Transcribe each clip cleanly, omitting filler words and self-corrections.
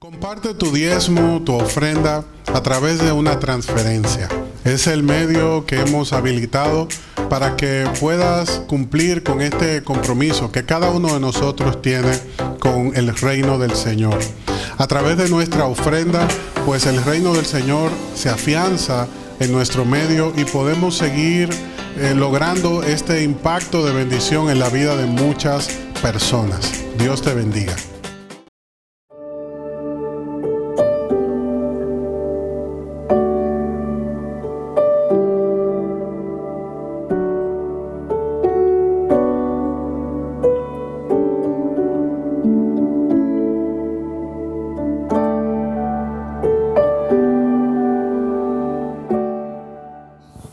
Comparte tu diezmo, tu ofrenda a través de una transferencia. Es el medio que hemos habilitado para que puedas cumplir con este compromiso que cada uno de nosotros tiene con el reino del Señor. A través de nuestra ofrenda, pues el reino del Señor se afianza en nuestro medio y podemos seguir logrando este impacto de bendición en la vida de muchas personas. Dios te bendiga.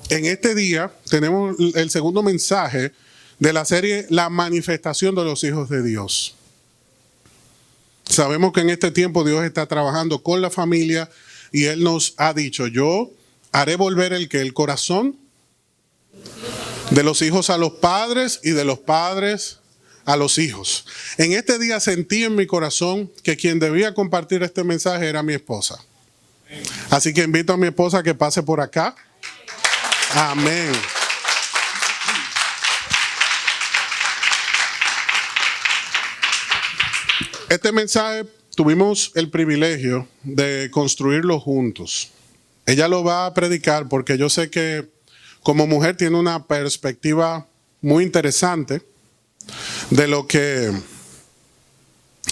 En este día tenemos el segundo mensaje de la serie La manifestación de los hijos de Dios. Sabemos que en este tiempo Dios está trabajando con la familia y Él nos ha dicho: yo haré volver el corazón de los hijos a los padres y de los padres a los hijos. En este día sentí en mi corazón que quien debía compartir este mensaje era mi esposa. Así que invito a mi esposa a que pase por acá. Amén. Este mensaje tuvimos el privilegio de construirlo juntos. Ella lo va a predicar porque yo sé que como mujer tiene una perspectiva muy interesante de lo que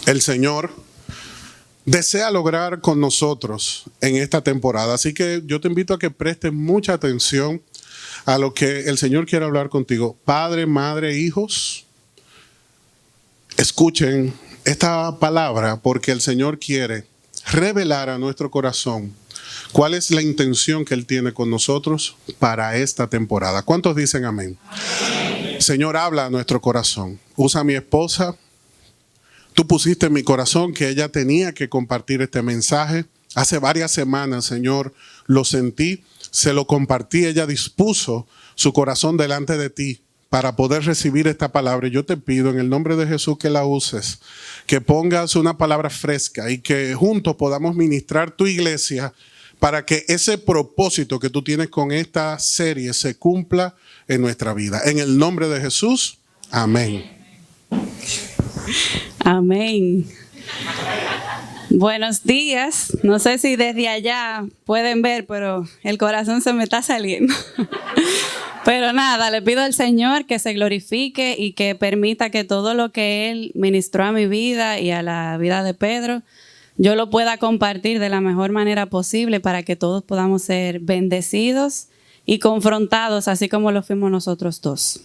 el Señor desea lograr con nosotros en esta temporada. Así que yo te invito a que prestes mucha atención a lo que el Señor quiere hablar contigo. Padre, madre, hijos, escuchen esta palabra porque el Señor quiere revelar a nuestro corazón cuál es la intención que Él tiene con nosotros para esta temporada. ¿Cuántos dicen amén? Amén. Señor, habla a nuestro corazón. Usa a mi esposa. Tú pusiste en mi corazón que ella tenía que compartir este mensaje. Hace varias semanas, Señor, lo sentí, se lo compartí. Ella dispuso su corazón delante de ti para poder recibir esta palabra. Y yo te pido en el nombre de Jesús que la uses, que pongas una palabra fresca y que juntos podamos ministrar tu iglesia para que ese propósito que tú tienes con esta serie se cumpla en nuestra vida. En el nombre de Jesús, amén. Amén. Buenos días. No sé si desde allá pueden ver, pero el corazón se me está saliendo. Pero nada, le pido al Señor que se glorifique y que permita que todo lo que Él ministró a mi vida y a la vida de Pedro, yo lo pueda compartir de la mejor manera posible para que todos podamos ser bendecidos y confrontados, así como lo fuimos nosotros dos.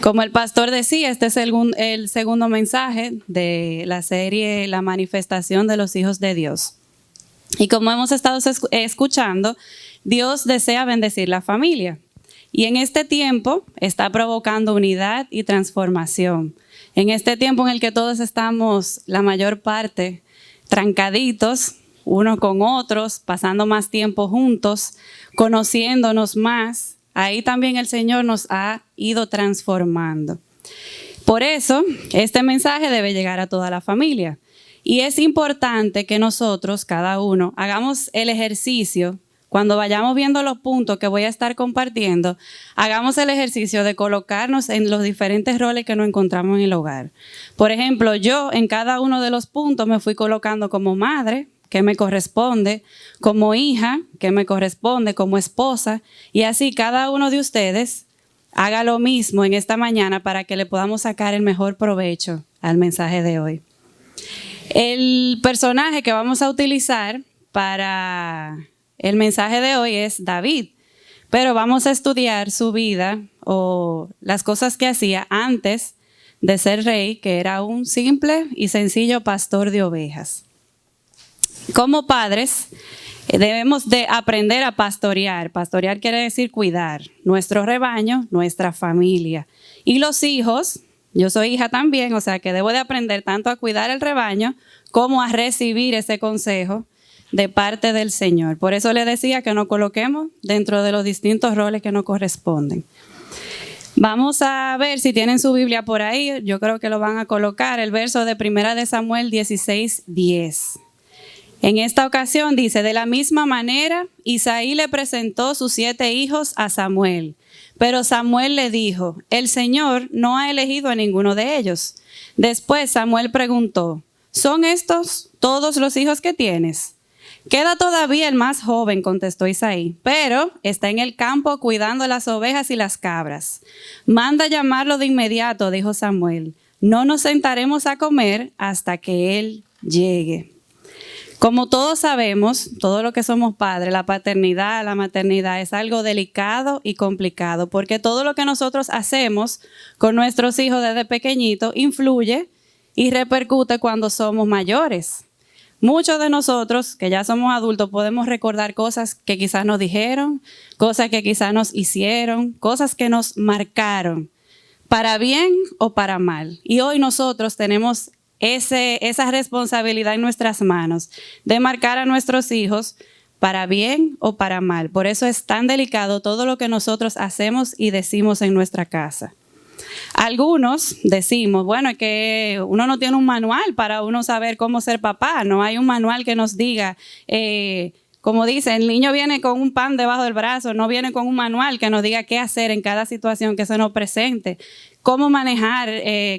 Como el pastor decía, este es el segundo mensaje de la serie La manifestación de los hijos de Dios. Y como hemos estado escuchando, Dios desea bendecir la familia. Y en este tiempo está provocando unidad y transformación. En este tiempo en el que todos estamos, la mayor parte, trancaditos, unos con otros, pasando más tiempo juntos, conociéndonos más, ahí también el Señor nos ha ido transformando. Por eso, este mensaje debe llegar a toda la familia. Y es importante que nosotros, cada uno, hagamos el ejercicio. Cuando vayamos viendo los puntos que voy a estar compartiendo, hagamos el ejercicio de colocarnos en los diferentes roles que nos encontramos en el hogar. Por ejemplo, yo en cada uno de los puntos me fui colocando como madre, que me corresponde, como hija, que me corresponde, como esposa, y así cada uno de ustedes haga lo mismo en esta mañana para que le podamos sacar el mejor provecho al mensaje de hoy. El personaje que vamos a utilizar para el mensaje de hoy es David, pero vamos a estudiar su vida o las cosas que hacía antes de ser rey, que era un simple y sencillo pastor de ovejas. Como padres, debemos de aprender a pastorear. Pastorear quiere decir cuidar nuestro rebaño, nuestra familia. Y los hijos, yo soy hija también, o sea que debo de aprender tanto a cuidar el rebaño como a recibir ese consejo de parte del Señor. Por eso le decía que nos coloquemos dentro de los distintos roles que nos corresponden. Vamos a ver si tienen su Biblia por ahí. Yo creo que lo van a colocar. El verso de 1 de Samuel 16:10. En esta ocasión dice, de la misma manera, Isaí le presentó sus 7 hijos a Samuel. Pero Samuel le dijo, el Señor no ha elegido a ninguno de ellos. Después Samuel preguntó, ¿son estos todos los hijos que tienes? Queda todavía el más joven, contestó Isaí, pero está en el campo cuidando las ovejas y las cabras. Manda llamarlo de inmediato, dijo Samuel. No nos sentaremos a comer hasta que él llegue. Como todos sabemos, todos los que somos padres, la paternidad, la maternidad es algo delicado y complicado, porque todo lo que nosotros hacemos con nuestros hijos desde pequeñitos influye y repercute cuando somos mayores. Muchos de nosotros, que ya somos adultos, podemos recordar cosas que quizás nos dijeron, cosas que quizás nos hicieron, cosas que nos marcaron, para bien o para mal. Y hoy nosotros tenemos esa responsabilidad en nuestras manos de marcar a nuestros hijos para bien o para mal. Por eso es tan delicado todo lo que nosotros hacemos y decimos en nuestra casa. Algunos decimos, bueno, es que uno no tiene un manual para uno saber cómo ser papá. No hay un manual que nos diga, como dice, el niño viene con un pan debajo del brazo, no viene con un manual que nos diga qué hacer en cada situación que se nos presente. Cómo manejar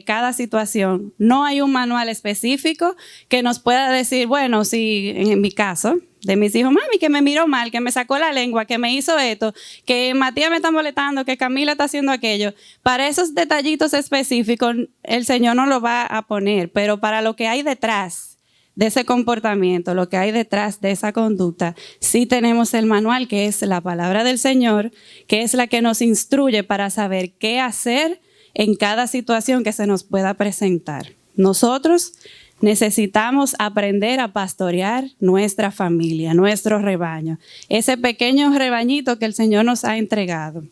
cada situación. No hay un manual específico que nos pueda decir, bueno, si en mi caso, de mis hijos, mami, que me miró mal, que me sacó la lengua, que me hizo esto, que Matías me está molestando, que Camila está haciendo aquello. Para esos detallitos específicos, el Señor no lo va a poner, pero para lo que hay detrás de ese comportamiento, lo que hay detrás de esa conducta, sí tenemos el manual, que es la palabra del Señor, que es la que nos instruye para saber qué hacer en cada situación que se nos pueda presentar. Nosotros necesitamos aprender a pastorear nuestra familia, nuestro rebaño, ese pequeño rebañito que el Señor nos ha entregado.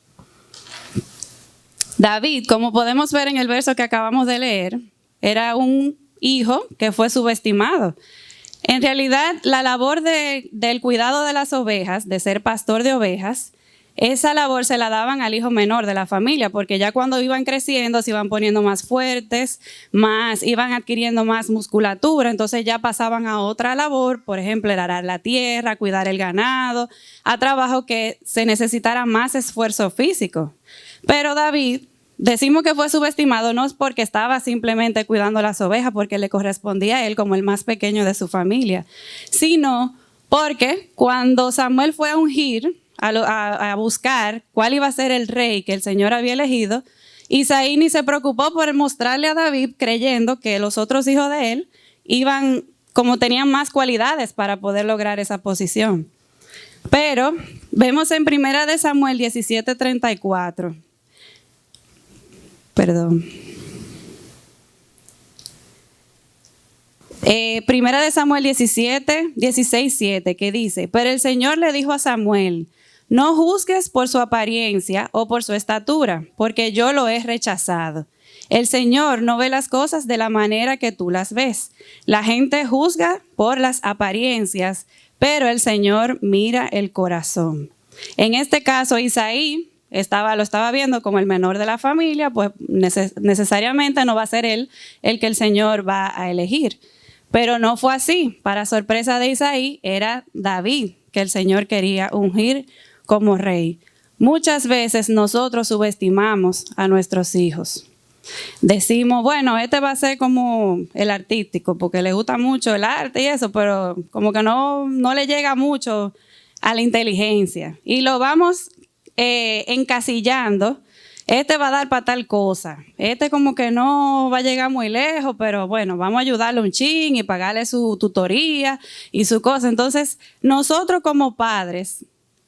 David, como podemos ver en el verso que acabamos de leer, era un hijo que fue subestimado. En realidad, la labor del cuidado de las ovejas, de ser pastor de ovejas, esa labor se la daban al hijo menor de la familia, porque ya cuando iban creciendo se iban poniendo más fuertes, iban adquiriendo más musculatura, entonces ya pasaban a otra labor, por ejemplo, arar la tierra, cuidar el ganado, a trabajo que se necesitara más esfuerzo físico. Pero David, decimos que fue subestimado no es porque estaba simplemente cuidando las ovejas, porque le correspondía a él como el más pequeño de su familia, sino porque cuando Samuel fue a ungir, a buscar cuál iba a ser el rey que el Señor había elegido, Isaí ni se preocupó por mostrarle a David, creyendo que los otros hijos de él tenían más cualidades para poder lograr esa posición. Pero vemos en 1 Samuel 17:34. Perdón. 1 Samuel 16:7, que dice, pero el Señor le dijo a Samuel, no juzgues por su apariencia o por su estatura, porque yo lo he rechazado. El Señor no ve las cosas de la manera que tú las ves. La gente juzga por las apariencias, pero el Señor mira el corazón. En este caso, Isaí lo estaba viendo como el menor de la familia, pues necesariamente no va a ser él el que el Señor va a elegir. Pero no fue así. Para sorpresa de Isaí, era David que el Señor quería ungir como rey. Muchas veces nosotros subestimamos a nuestros hijos. Decimos, bueno, este va a ser como el artístico, porque le gusta mucho el arte y eso, pero como que no le llega mucho a la inteligencia. Y lo vamos encasillando. Este va a dar para tal cosa. Este como que no va a llegar muy lejos, pero bueno, vamos a ayudarle un chin y pagarle su tutoría y su cosa. Entonces, nosotros como padres,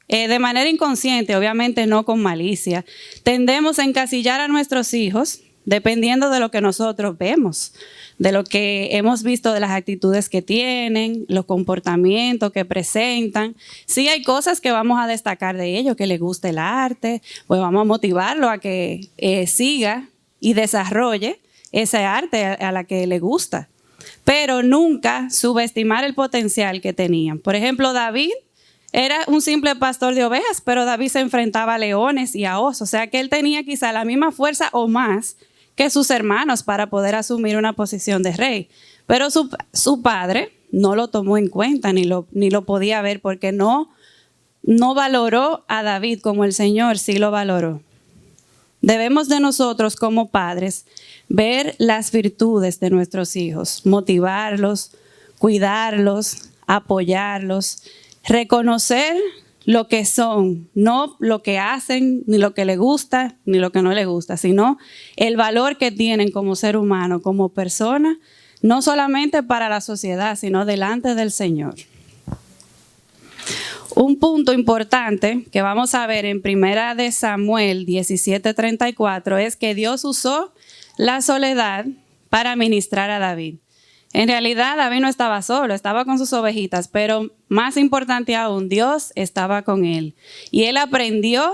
de manera inconsciente, obviamente no con malicia, tendemos a encasillar a nuestros hijos dependiendo de lo que nosotros vemos, de lo que hemos visto, de las actitudes que tienen, los comportamientos que presentan. Sí hay cosas que vamos a destacar de ellos, que les guste el arte, pues vamos a motivarlo a que siga y desarrolle ese arte a la que le gusta, pero nunca subestimar el potencial que tenían. Por ejemplo, David era un simple pastor de ovejas, pero David se enfrentaba a leones y a osos, o sea que él tenía quizá la misma fuerza o más que sus hermanos para poder asumir una posición de rey. Pero su padre no lo tomó en cuenta ni lo podía ver porque no valoró a David como el Señor sí lo valoró. Debemos de nosotros como padres ver las virtudes de nuestros hijos, motivarlos, cuidarlos, apoyarlos, reconocer lo que son, no lo que hacen, ni lo que les gusta, ni lo que no les gusta, sino el valor que tienen como ser humano, como persona, no solamente para la sociedad, sino delante del Señor. Un punto importante que vamos a ver en 1 de Samuel 17:34 es que Dios usó la soledad para ministrar a David. En realidad David no estaba solo, estaba con sus ovejitas, pero más importante aún, Dios estaba con él. Y él aprendió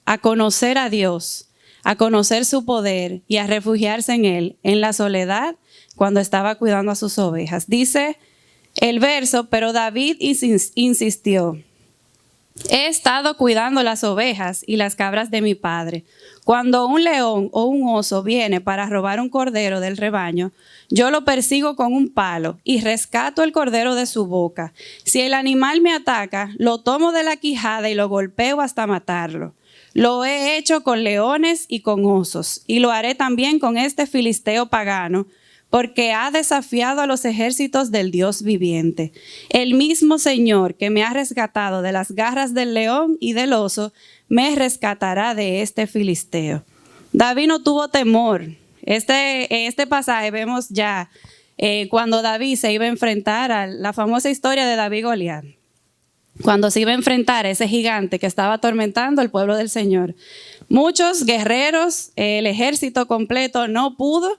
a conocer a Dios, a conocer su poder y a refugiarse en él, en la soledad, cuando estaba cuidando a sus ovejas. Dice el verso, pero David insistió: he estado cuidando las ovejas y las cabras de mi padre. Cuando un león o un oso viene para robar un cordero del rebaño, yo lo persigo con un palo y rescato el cordero de su boca. Si el animal me ataca, lo tomo de la quijada y lo golpeo hasta matarlo. Lo he hecho con leones y con osos, y lo haré también con este filisteo pagano, porque ha desafiado a los ejércitos del Dios viviente. El mismo Señor que me ha rescatado de las garras del león y del oso, me rescatará de este filisteo. David no tuvo temor. Este pasaje vemos ya cuando David se iba a enfrentar a la famosa historia de David y Goliat. Cuando se iba a enfrentar a ese gigante que estaba atormentando al pueblo del Señor. Muchos guerreros, el ejército completo no pudo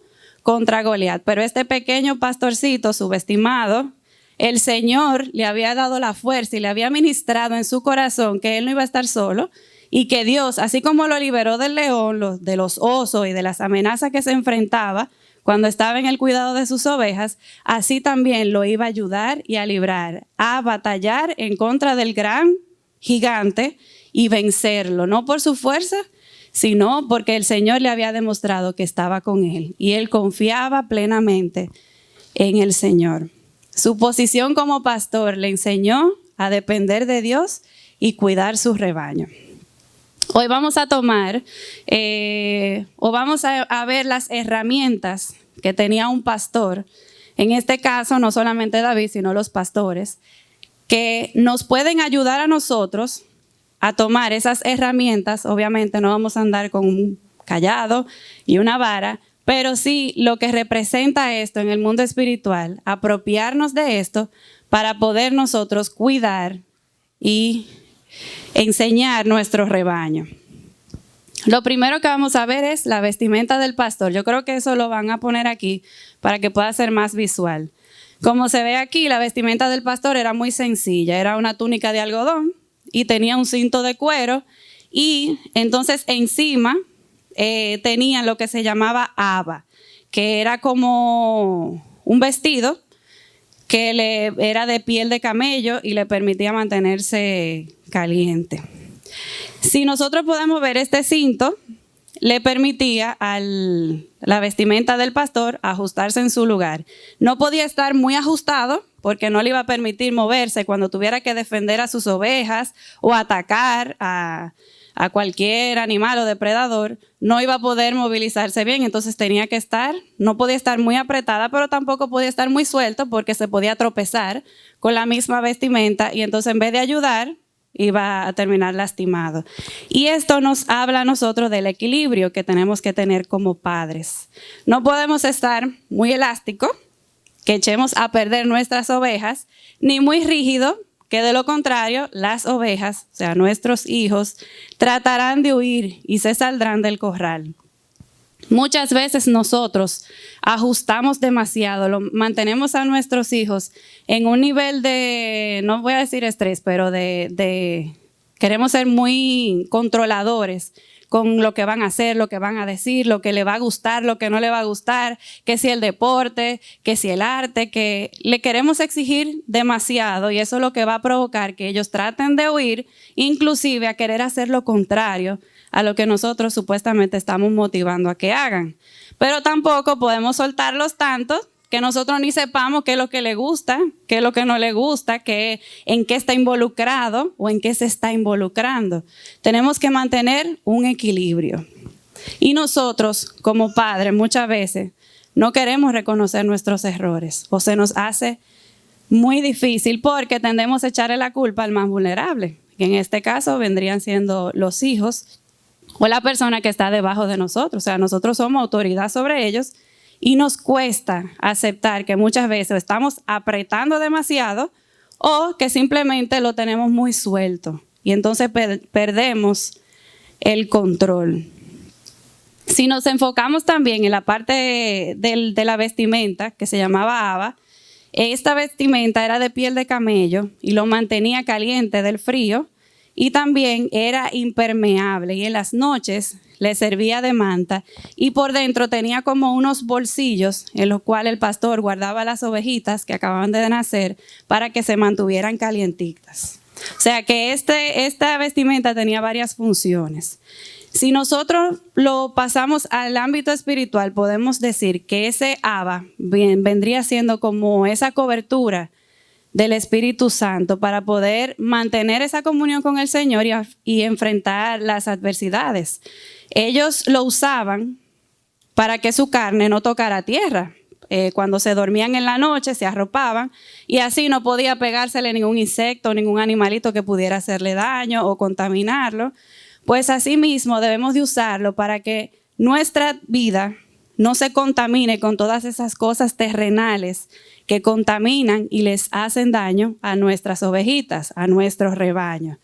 contra Goliat, pero este pequeño pastorcito subestimado, el Señor le había dado la fuerza y le había ministrado en su corazón que él no iba a estar solo y que Dios, así como lo liberó del león, de los osos y de las amenazas que se enfrentaba cuando estaba en el cuidado de sus ovejas, así también lo iba a ayudar y a librar, a batallar en contra del gran gigante y vencerlo, no por su fuerza, sino porque el Señor le había demostrado que estaba con él y él confiaba plenamente en el Señor. Su posición como pastor le enseñó a depender de Dios y cuidar su rebaño. Hoy vamos a tomar vamos a ver las herramientas que tenía un pastor, en este caso no solamente David, sino los pastores, que nos pueden ayudar a nosotros a tomar esas herramientas. Obviamente no vamos a andar con un cayado y una vara, pero sí lo que representa esto en el mundo espiritual, apropiarnos de esto para poder nosotros cuidar y enseñar nuestro rebaño. Lo primero que vamos a ver es la vestimenta del pastor. Yo creo que eso lo van a poner aquí para que pueda ser más visual. Como se ve aquí, la vestimenta del pastor era muy sencilla. Era una túnica de algodón y tenía un cinto de cuero y entonces encima tenían lo que se llamaba haba, que era como un vestido que era de piel de camello y le permitía mantenerse caliente. Si nosotros podemos ver, este cinto le permitía a la vestimenta del pastor ajustarse en su lugar. No podía estar muy ajustado porque no le iba a permitir moverse cuando tuviera que defender a sus ovejas o atacar a cualquier animal o depredador. No iba a poder movilizarse bien, entonces no podía estar muy apretada, pero tampoco podía estar muy suelto porque se podía tropezar con la misma vestimenta y entonces en vez de ayudar, iba a terminar lastimado. Y esto nos habla a nosotros del equilibrio que tenemos que tener como padres. No podemos estar muy elásticos, que echemos a perder nuestras ovejas, ni muy rígido, que de lo contrario, las ovejas, o sea, nuestros hijos, tratarán de huir y se saldrán del corral. Muchas veces nosotros ajustamos demasiado, mantenemos a nuestros hijos en un nivel de, no voy a decir estrés, pero queremos ser muy controladores con lo que van a hacer, lo que van a decir, lo que le va a gustar, lo que no le va a gustar, que si el deporte, que si el arte, que le queremos exigir demasiado y eso es lo que va a provocar que ellos traten de huir, inclusive a querer hacer lo contrario a lo que nosotros supuestamente estamos motivando a que hagan. Pero tampoco podemos soltarlos tanto que nosotros ni sepamos qué es lo que le gusta, qué es lo que no le gusta, en qué está involucrado o en qué se está involucrando. Tenemos que mantener un equilibrio. Y nosotros, como padres, muchas veces no queremos reconocer nuestros errores o se nos hace muy difícil porque tendemos a echarle la culpa al más vulnerable, que en este caso vendrían siendo los hijos o la persona que está debajo de nosotros. O sea, nosotros somos autoridad sobre ellos y nos cuesta aceptar que muchas veces estamos apretando demasiado o que simplemente lo tenemos muy suelto y entonces perdemos el control. Si nos enfocamos también en la parte de la vestimenta que se llamaba haba, esta vestimenta era de piel de camello y lo mantenía caliente del frío y también era impermeable y en las noches le servía de manta y por dentro tenía como unos bolsillos en los cuales el pastor guardaba las ovejitas que acababan de nacer para que se mantuvieran calientitas. O sea que esta vestimenta tenía varias funciones. Si nosotros lo pasamos al ámbito espiritual, podemos decir que ese haba vendría siendo como esa cobertura del Espíritu Santo para poder mantener esa comunión con el Señor y enfrentar las adversidades. Ellos lo usaban para que su carne no tocara tierra. Cuando se dormían en la noche, se arropaban y así no podía pegársele ningún insecto, ningún animalito que pudiera hacerle daño o contaminarlo. Pues así mismo debemos de usarlo para que nuestra vida no se contamine con todas esas cosas terrenales que contaminan y les hacen daño a nuestras ovejitas, a nuestro rebaño.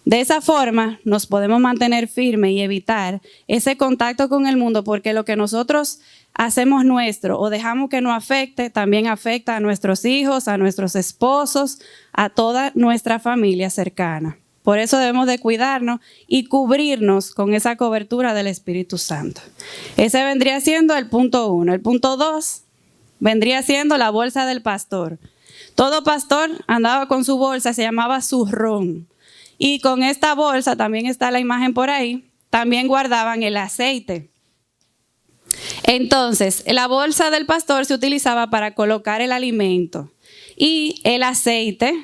De esa forma nos podemos mantener firmes y evitar ese contacto con el mundo, porque lo que nosotros hacemos nuestro o dejamos que nos afecte, también afecta a nuestros hijos, a nuestros esposos, a toda nuestra familia cercana. Por eso debemos de cuidarnos y cubrirnos con esa cobertura del Espíritu Santo. Ese vendría siendo el punto 1. El punto 2 vendría siendo la bolsa del pastor. Todo pastor andaba con su bolsa, se llamaba zurrón. Y con esta bolsa, también está la imagen por ahí, también guardaban el aceite. Entonces, la bolsa del pastor se utilizaba para colocar el alimento. Y el aceite,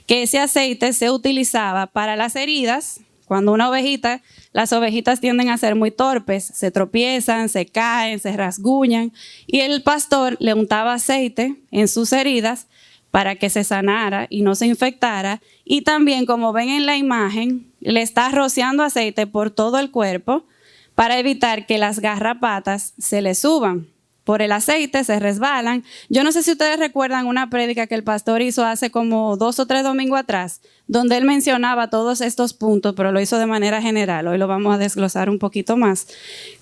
que ese aceite se utilizaba para las heridas. Cuando una ovejita, las ovejitas tienden a ser muy torpes, se tropiezan, se caen, se rasguñan. Y el pastor le untaba aceite en sus heridas para que se sanara y no se infectara. Y también, como ven en la imagen, le está rociando aceite por todo el cuerpo para evitar que las garrapatas se le suban. Por el aceite se resbalan. Yo no sé si ustedes recuerdan una prédica que el pastor hizo hace como 2 o 3 domingos atrás, donde él mencionaba todos estos puntos, pero lo hizo de manera general. Hoy lo vamos a desglosar un poquito más.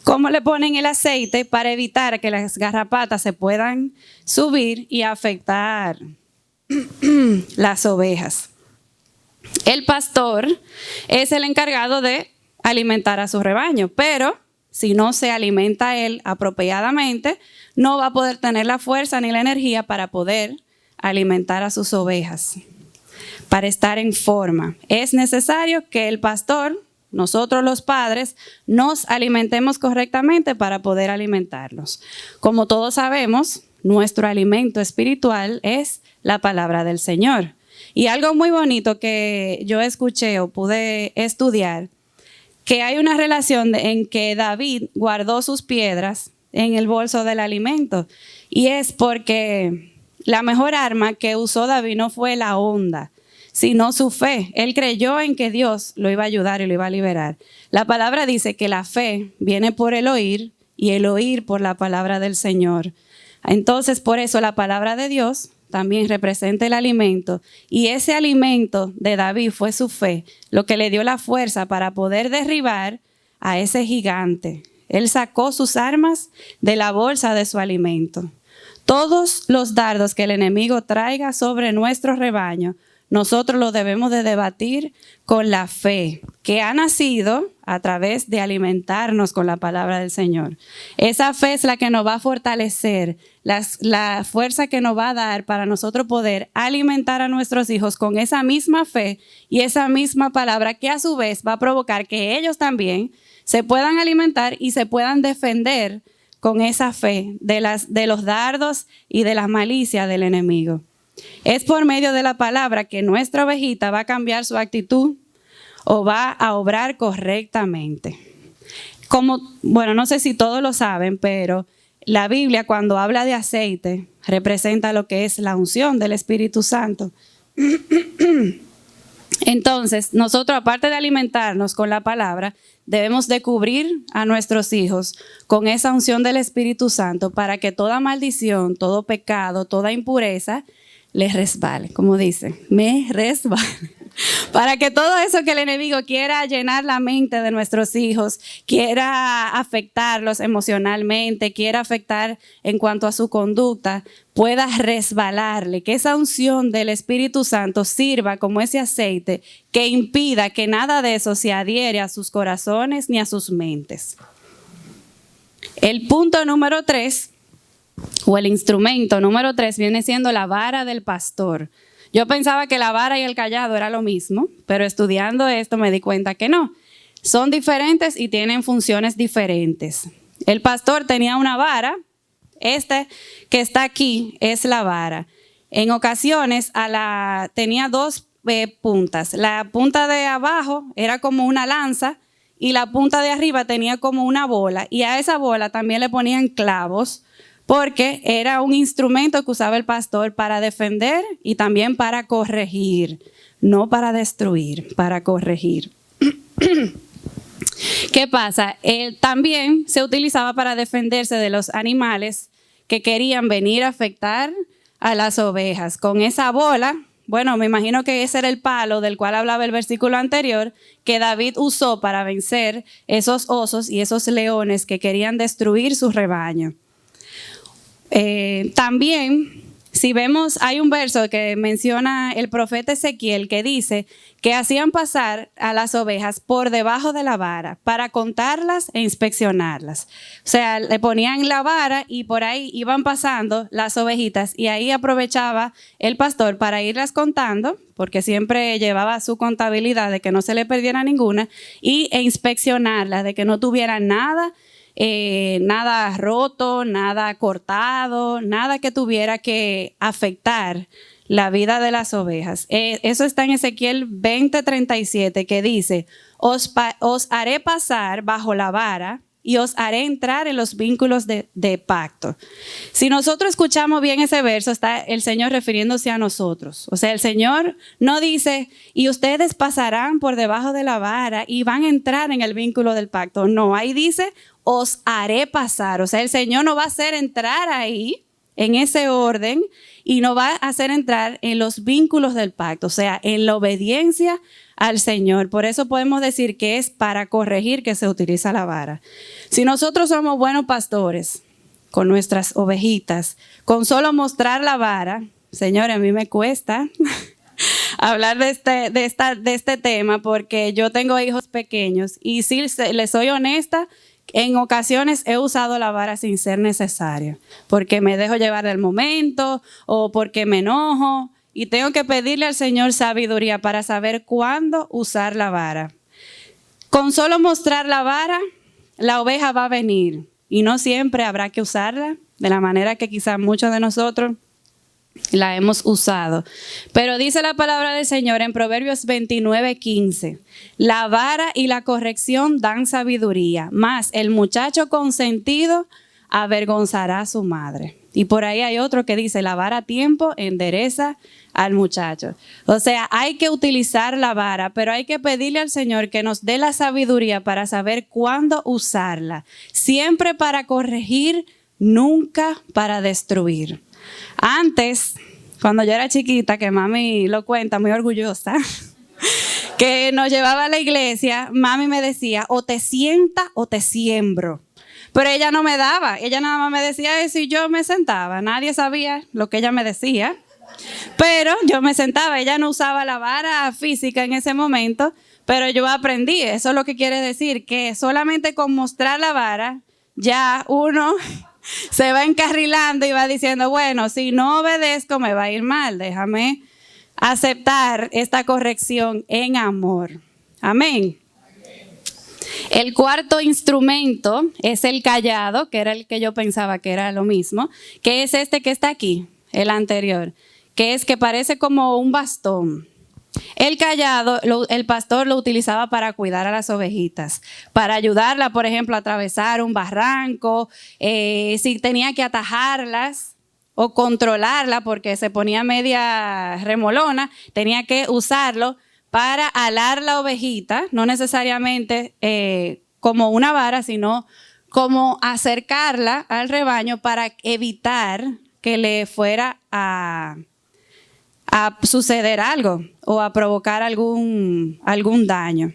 Cómo le ponen el aceite para evitar que las garrapatas se puedan subir y afectar las ovejas. El pastor es el encargado de alimentar a su rebaño, pero si no se alimenta él apropiadamente, no va a poder tener la fuerza ni la energía para poder alimentar a sus ovejas. Para estar en forma, es necesario que el pastor, nosotros los padres, nos alimentemos correctamente para poder alimentarlos. Como todos sabemos, nuestro alimento espiritual es la palabra del Señor. Y algo muy bonito que yo escuché o pude estudiar, que hay una relación en que David guardó sus piedras en el bolso del alimento. Y es porque la mejor arma que usó David no fue la honda, sino su fe. Él creyó en que Dios lo iba a ayudar y lo iba a liberar. La palabra dice que la fe viene por el oír y el oír por la palabra del Señor. Entonces, por eso la palabra de Dios también representa el alimento, y ese alimento de David fue su fe, lo que le dio la fuerza para poder derribar a ese gigante. Él sacó sus armas de la bolsa de su alimento. Todos los dardos que el enemigo traiga sobre nuestro rebaño, nosotros lo debemos de debatir con la fe que ha nacido a través de alimentarnos con la palabra del Señor. Esa fe es la que nos va a fortalecer, la fuerza que nos va a dar para nosotros poder alimentar a nuestros hijos con esa misma fe y esa misma palabra, que a su vez va a provocar que ellos también se puedan alimentar y se puedan defender con esa fe de los dardos y de las malicias del enemigo. Es por medio de la palabra que nuestra ovejita va a cambiar su actitud o va a obrar correctamente. Bueno, no sé si todos lo saben, pero la Biblia, cuando habla de aceite, representa lo que es la unción del Espíritu Santo. Entonces, nosotros, aparte de alimentarnos con la palabra, debemos de cubrir a nuestros hijos con esa unción del Espíritu Santo para que toda maldición, todo pecado, toda impureza les resbale. Como dice, me resbale. Para que todo eso que el enemigo quiera llenar la mente de nuestros hijos, quiera afectarlos emocionalmente, quiera afectar en cuanto a su conducta, pueda resbalarle, que esa unción del Espíritu Santo sirva como ese aceite que impida que nada de eso se adhiere a sus corazones ni a sus mentes. El punto número 3, o el instrumento número 3, viene siendo la vara del pastor. Yo pensaba que la vara y el cayado era lo mismo, pero estudiando esto me di cuenta que no. Son diferentes y tienen funciones diferentes. El pastor tenía una vara, este que está aquí es la vara. En ocasiones tenía dos puntas. La punta de abajo era como una lanza y la punta de arriba tenía como una bola. Y a esa bola también le ponían clavos, porque era un instrumento que usaba el pastor para defender y también para corregir, no para destruir, para corregir. ¿Qué pasa? Él también se utilizaba para defenderse de los animales que querían venir a afectar a las ovejas. Con esa bola, bueno, me imagino que ese era el palo del cual hablaba el versículo anterior, que David usó para vencer esos osos y esos leones que querían destruir su rebaño. También, si vemos, hay un verso que menciona el profeta Ezequiel que dice que hacían pasar a las ovejas por debajo de la vara para contarlas e inspeccionarlas. O sea, le ponían la vara y por ahí iban pasando las ovejitas y ahí aprovechaba el pastor para irlas contando, porque siempre llevaba su contabilidad de que no se le perdiera ninguna, e inspeccionarlas, de que no tuvieran nada roto, nada cortado, nada que tuviera que afectar la vida de las ovejas. Eso está en Ezequiel 20:37, que dice: os haré pasar bajo la vara y os haré entrar en los vínculos de pacto. Si nosotros escuchamos bien ese verso, está el Señor refiriéndose a nosotros. O sea, el Señor no dice, y ustedes pasarán por debajo de la vara y van a entrar en el vínculo del pacto. No, ahí dice, os haré pasar. O sea, el Señor nos va a hacer entrar ahí, en ese orden, y nos va a hacer entrar en los vínculos del pacto, o sea, en la obediencia al Señor. Por eso podemos decir que es para corregir que se utiliza la vara. Si nosotros somos buenos pastores con nuestras ovejitas, con solo mostrar la vara, señores, a mí me cuesta hablar de este tema, porque yo tengo hijos pequeños y si les soy honesta, en ocasiones he usado la vara sin ser necesario, porque me dejo llevar del momento o porque me enojo y tengo que pedirle al Señor sabiduría para saber cuándo usar la vara. Con solo mostrar la vara, la oveja va a venir y no siempre habrá que usarla de la manera que quizás muchos de nosotros la hemos usado. Pero dice la palabra del Señor en Proverbios 29:15, la vara y la corrección dan sabiduría, mas el muchacho consentido avergonzará a su madre. Y por ahí hay otro que dice, la vara a tiempo endereza al muchacho. O sea, hay que utilizar la vara, pero hay que pedirle al Señor que nos dé la sabiduría para saber cuándo usarla. Siempre para corregir, nunca para destruir. Antes, cuando yo era chiquita, que mami lo cuenta muy orgullosa, que nos llevaba a la iglesia, mami me decía, o te sienta o te siembro. Pero ella no me daba, ella nada más me decía eso y yo me sentaba. Nadie sabía lo que ella me decía, pero yo me sentaba. Ella no usaba la vara física en ese momento, pero yo aprendí. Eso es lo que quiere decir, que solamente con mostrar la vara, ya uno se va encarrilando y va diciendo, bueno, si no obedezco me va a ir mal. Déjame aceptar esta corrección en amor. Amén. El cuarto instrumento es el cayado, que era el que yo pensaba que era lo mismo, que es este que está aquí, el anterior, que es que parece como un bastón. El cayado, el pastor lo utilizaba para cuidar a las ovejitas, para ayudarla, por ejemplo, a atravesar un barranco, si tenía que atajarlas o controlarla porque se ponía media remolona, tenía que usarlo para alar la ovejita, no necesariamente como una vara, sino como acercarla al rebaño para evitar que le fuera a suceder algo o a provocar algún daño.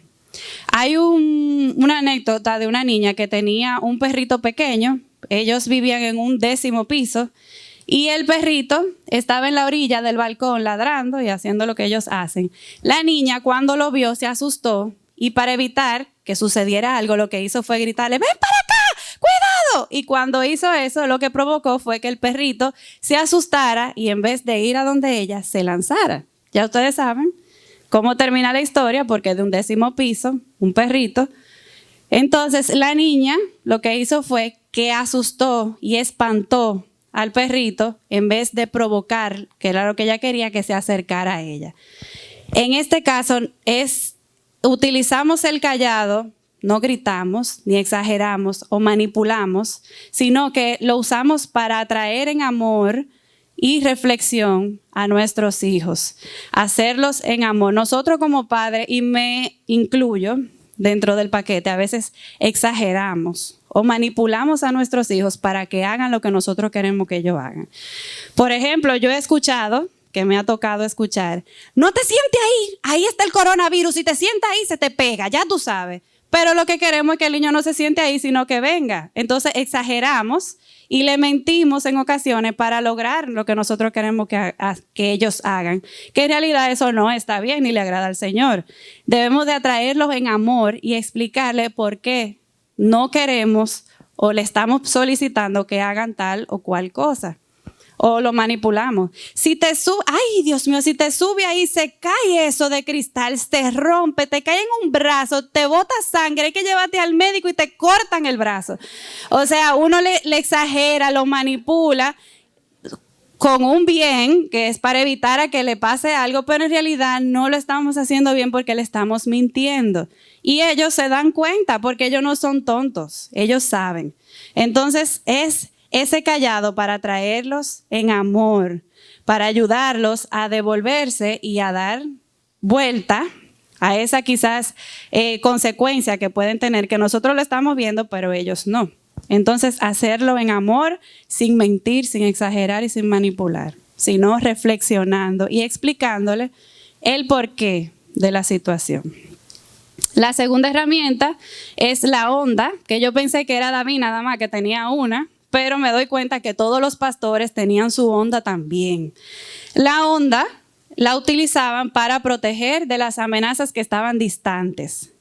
Hay una anécdota de una niña que tenía un perrito pequeño. Ellos vivían en un 10º piso y el perrito estaba en la orilla del balcón ladrando y haciendo lo que ellos hacen. La niña, cuando lo vio, se asustó y para evitar que sucediera algo, lo que hizo fue gritarle: ¡ven para acá! ¡Cuidado! Y cuando hizo eso, lo que provocó fue que el perrito se asustara y en vez de ir a donde ella, se lanzara. Ya ustedes saben cómo termina la historia, porque de un 10º piso, un perrito. Entonces, la niña lo que hizo fue que asustó y espantó al perrito en vez de provocar, que era lo que ella quería, que se acercara a ella. En este caso, utilizamos el cayado. No gritamos, ni exageramos o manipulamos, sino que lo usamos para atraer en amor y reflexión a nuestros hijos. Hacerlos en amor. Nosotros como padres, y me incluyo dentro del paquete, a veces exageramos o manipulamos a nuestros hijos para que hagan lo que nosotros queremos que ellos hagan. Por ejemplo, yo he escuchado, que me ha tocado escuchar: no te sientes ahí está el coronavirus, si te sientas ahí se te pega, ya tú sabes. Pero lo que queremos es que el niño no se siente ahí, sino que venga. Entonces exageramos y le mentimos en ocasiones para lograr lo que nosotros queremos que ellos hagan. Que en realidad eso no está bien ni le agrada al Señor. Debemos de atraerlos en amor y explicarle por qué no queremos o le estamos solicitando que hagan tal o cual cosa. O lo manipulamos. Si te sube, ay Dios mío, si te sube ahí, se cae eso de cristal, te rompe, te cae en un brazo, te bota sangre, hay que llevarte al médico y te cortan el brazo. O sea, uno le exagera, lo manipula con un bien, que es para evitar a que le pase algo, pero en realidad no lo estamos haciendo bien porque le estamos mintiendo. Y ellos se dan cuenta porque ellos no son tontos, ellos saben. Entonces es ese cayado para traerlos en amor, para ayudarlos a devolverse y a dar vuelta a esa quizás consecuencia que pueden tener, que nosotros lo estamos viendo, pero ellos no. Entonces, hacerlo en amor, sin mentir, sin exagerar y sin manipular, sino reflexionando y explicándole el porqué de la situación. La segunda herramienta es la onda, que yo pensé que era David nada más que tenía una, pero me doy cuenta que todos los pastores tenían su onda también. La onda la utilizaban para proteger de las amenazas que estaban distantes.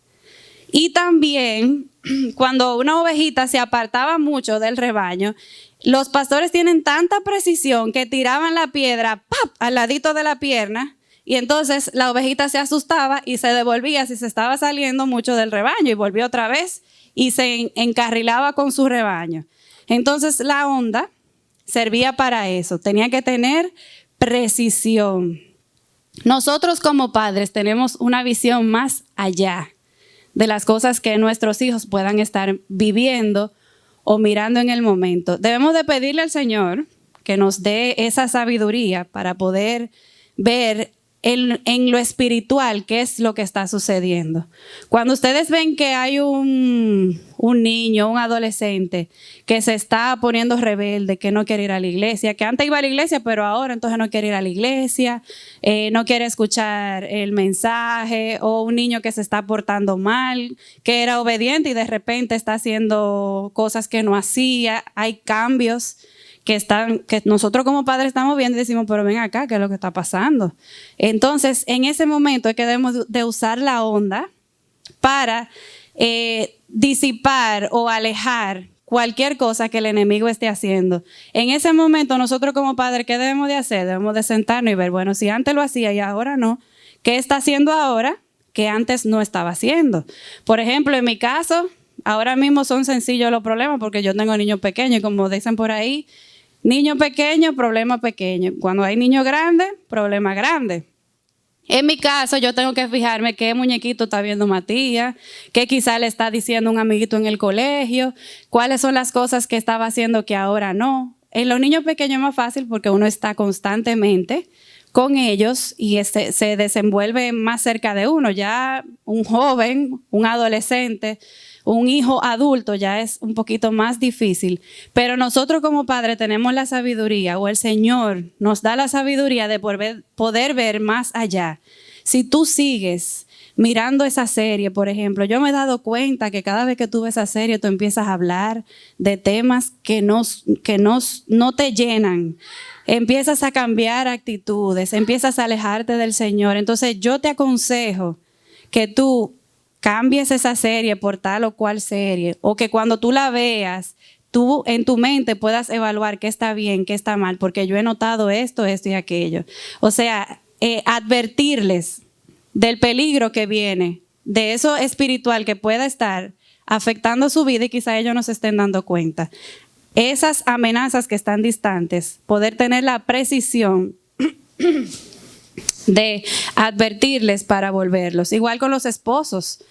Y también cuando una ovejita se apartaba mucho del rebaño, los pastores tienen tanta precisión que tiraban la piedra ¡pap!, al ladito de la pierna, y entonces la ovejita se asustaba y se devolvía si se estaba saliendo mucho del rebaño y volvió otra vez y se encarrilaba con su rebaño. Entonces la onda servía para eso, tenía que tener precisión. Nosotros como padres tenemos una visión más allá de las cosas que nuestros hijos puedan estar viviendo o mirando en el momento. Debemos de pedirle al Señor que nos dé esa sabiduría para poder ver en lo espiritual qué es lo que está sucediendo. Cuando ustedes ven que hay un niño, un adolescente que se está poniendo rebelde, que no quiere ir a la iglesia, que antes iba a la iglesia pero ahora entonces no quiere ir a la iglesia, no quiere escuchar el mensaje, o un niño que se está portando mal, que era obediente y de repente está haciendo cosas que no hacía, hay cambios que nosotros como padres estamos viendo y decimos, pero ven acá, ¿qué es lo que está pasando? Entonces, en ese momento es que debemos de usar la onda para disipar o alejar cualquier cosa que el enemigo esté haciendo. En ese momento, nosotros como padres, ¿qué debemos de hacer? Debemos de sentarnos y ver, bueno, si antes lo hacía y ahora no, ¿qué está haciendo ahora que antes no estaba haciendo. Por ejemplo, en mi caso, ahora mismo son sencillos los problemas porque yo tengo niños pequeños, como dicen por ahí, niño pequeño, problema pequeño. Cuando hay niño grande, problema grande. En mi caso, yo tengo que fijarme qué muñequito está viendo Matías, qué quizá le está diciendo un amiguito en el colegio, cuáles son las cosas que estaba haciendo que ahora no. En los niños pequeños es más fácil porque uno está constantemente con ellos y se desenvuelve más cerca de uno. Ya un joven, un adolescente, un hijo adulto ya es un poquito más difícil. Pero nosotros como padres tenemos la sabiduría, o el Señor nos da la sabiduría de poder ver más allá. Si tú sigues mirando esa serie, por ejemplo, yo me he dado cuenta que cada vez que tú ves esa serie, tú empiezas a hablar de temas que no te llenan. Empiezas a cambiar actitudes, empiezas a alejarte del Señor. Entonces yo te aconsejo que tú cambies esa serie por tal o cual serie, o que cuando tú la veas, tú en tu mente puedas evaluar qué está bien, qué está mal, porque yo he notado esto y aquello. O sea, advertirles del peligro que viene, de eso espiritual que pueda estar afectando su vida y quizá ellos no se estén dando cuenta. Esas amenazas que están distantes, poder tener la precisión de advertirles para volverlos. Igual con los esposos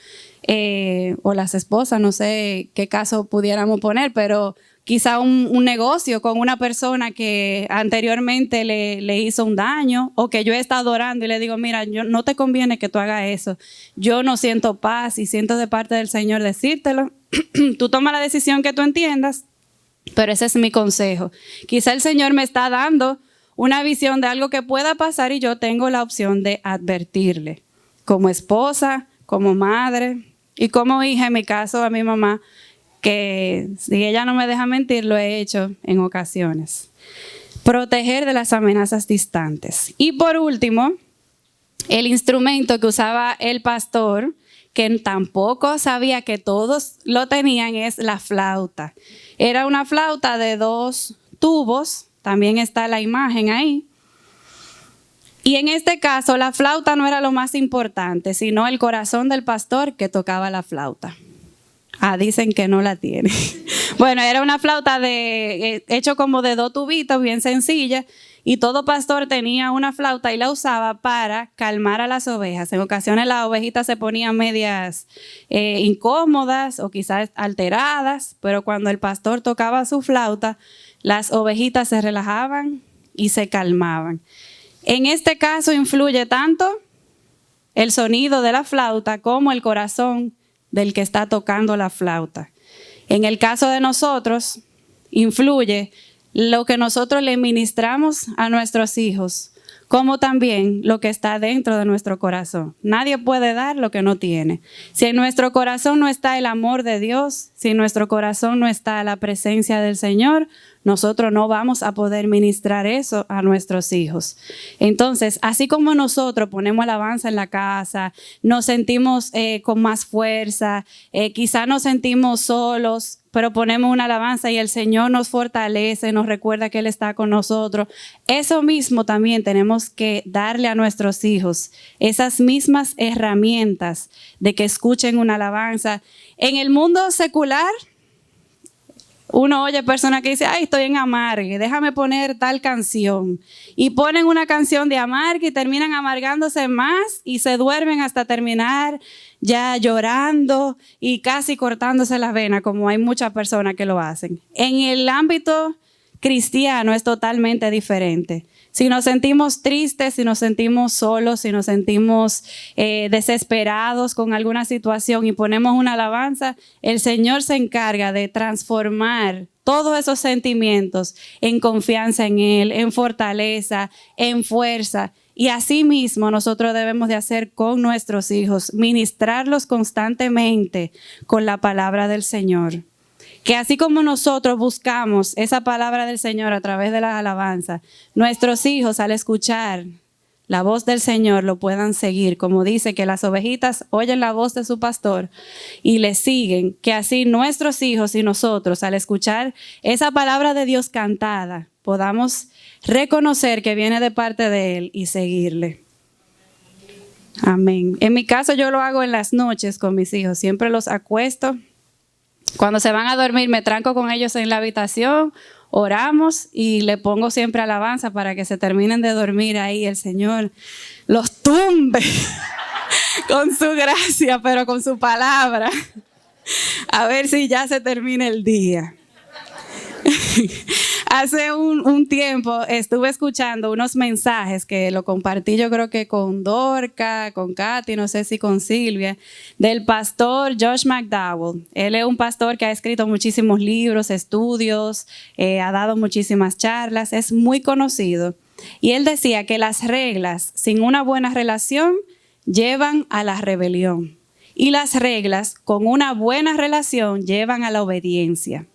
o las esposas, no sé qué caso pudiéramos poner, pero quizá un negocio con una persona que anteriormente le hizo un daño, o que yo he estado orando y le digo, mira, no te conviene que tú hagas eso. Yo no siento paz y siento de parte del Señor decírtelo. Tú toma la decisión que tú entiendas, pero ese es mi consejo. Quizá el Señor me está dando una visión de algo que pueda pasar y yo tengo la opción de advertirle, como esposa, como madre y como hija, en mi caso a mi mamá, que si ella no me deja mentir, lo he hecho en ocasiones. Proteger de las amenazas distantes. Y por último, el instrumento que usaba el pastor, que tampoco sabía que todos lo tenían, es la flauta. Era una flauta de 2 tubos, también está la imagen ahí. Y en este caso, la flauta no era lo más importante, sino el corazón del pastor que tocaba la flauta. Dicen que no la tiene. Bueno, era una flauta hecho como de 2 tubitos, bien sencilla, y todo pastor tenía una flauta y la usaba para calmar a las ovejas. En ocasiones las ovejitas se ponían medias incómodas o quizás alteradas, pero cuando el pastor tocaba su flauta, las ovejitas se relajaban y se calmaban. En este caso influye tanto el sonido de la flauta como el corazón del que está tocando la flauta. En el caso de nosotros, influye lo que nosotros le ministramos a nuestros hijos, como también lo que está dentro de nuestro corazón. Nadie puede dar lo que no tiene. Si en nuestro corazón no está el amor de Dios, si en nuestro corazón no está la presencia del Señor, nosotros no vamos a poder ministrar eso a nuestros hijos. Entonces, así como nosotros ponemos alabanza en la casa, nos sentimos con más fuerza, quizá nos sentimos solos, pero ponemos una alabanza y el Señor nos fortalece, nos recuerda que Él está con nosotros. Eso mismo también tenemos que darle a nuestros hijos, esas mismas herramientas de que escuchen una alabanza. En el mundo secular, uno oye personas que dicen, estoy en amargue, déjame poner tal canción. Y ponen una canción de amargue y terminan amargándose más y se duermen hasta terminar ya llorando y casi cortándose las venas, como hay muchas personas que lo hacen. En el ámbito cristiano es totalmente diferente. Si nos sentimos tristes, si nos sentimos solos, si nos sentimos desesperados con alguna situación y ponemos una alabanza, el Señor se encarga de transformar todos esos sentimientos en confianza en Él, en fortaleza, en fuerza. Y así mismo nosotros debemos de hacer con nuestros hijos, ministrarlos constantemente con la palabra del Señor. Que así como nosotros buscamos esa palabra del Señor a través de las alabanzas, nuestros hijos al escuchar la voz del Señor lo puedan seguir. Como dice que las ovejitas oyen la voz de su pastor y le siguen, que así nuestros hijos y nosotros al escuchar esa palabra de Dios cantada, podamos reconocer que viene de parte de Él y seguirle. Amén. En mi caso yo lo hago en las noches con mis hijos. Siempre los acuesto. Cuando se van a dormir me tranco con ellos en la habitación, oramos y le pongo siempre alabanza para que se terminen de dormir ahí. El Señor los tumbe con su gracia, pero con su palabra. A ver si ya se termina el día. Hace un tiempo estuve escuchando unos mensajes que lo compartí yo creo que con Dorca, con Katy, no sé si con Silvia, del pastor Josh McDowell. Él es un pastor que ha escrito muchísimos libros, estudios, ha dado muchísimas charlas, es muy conocido. Y él decía que las reglas sin una buena relación llevan a la rebelión. Y las reglas con una buena relación llevan a la obediencia.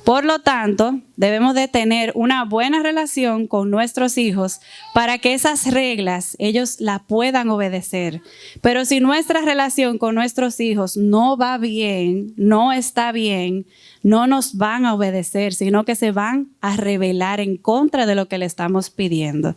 Por lo tanto, debemos de tener una buena relación con nuestros hijos para que esas reglas ellos las puedan obedecer. Pero si nuestra relación con nuestros hijos no va bien, no está bien, no nos van a obedecer, sino que se van a rebelar en contra de lo que le estamos pidiendo.